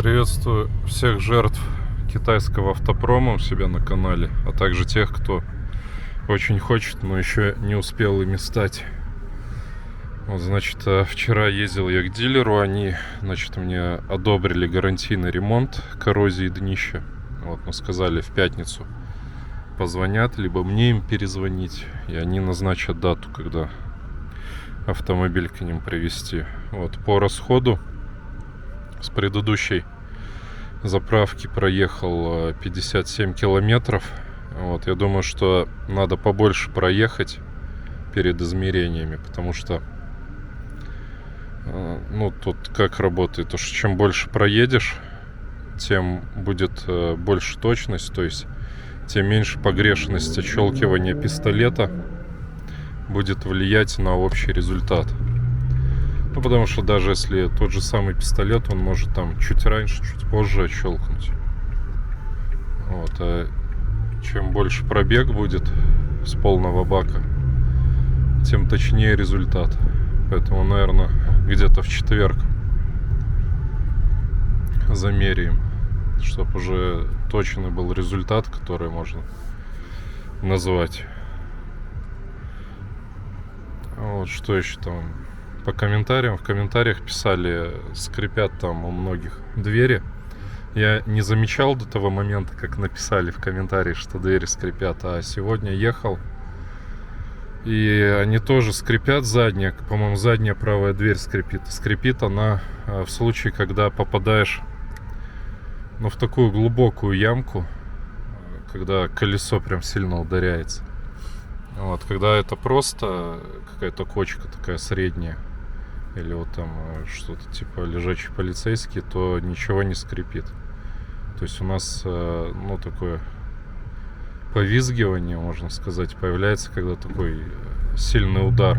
Приветствую всех жертв китайского автопрома у себя на канале, а также тех, кто очень хочет, но еще не успел ими стать. Вот, значит, вчера ездил я к дилеру, они, значит, мне одобрили гарантийный ремонт коррозии днища. Вот, но сказали, в пятницу позвонят, либо мне им перезвонить, и они назначат дату, когда автомобиль к ним привезти. Вот, по расходу с предыдущей заправки проехал 57 километров. Вот, я думаю, что надо побольше проехать перед измерениями, потому что ну, тут как работает, то что чем больше проедешь, тем будет больше точность, то есть тем меньше погрешность отщелкивания пистолета будет влиять на общий результат. Ну, потому что даже если тот же самый пистолет, он может там чуть раньше, чуть позже отщелкнуть. Вот, а чем больше пробег будет с полного бака, тем точнее результат. Поэтому, наверное, где-то в четверг замеряем, чтобы уже точный был результат, который можно назвать. Вот что еще там по комментариям. В комментариях писали, скрипят там у многих двери. Я не замечал до того момента, как написали в комментарии, что двери скрипят. А сегодня ехал, и они тоже скрипят. Задняя, по-моему, задняя правая дверь скрипит. Скрипит она в случае, когда попадаешь, ну, в такую глубокую ямку, когда колесо прям сильно ударяется. Вот, когда это просто какая-то кочка такая средняя, или вот там что-то типа лежачий полицейский, то ничего не скрипит. То есть у нас, ну, такое повизгивание, можно сказать, появляется, когда такой сильный удар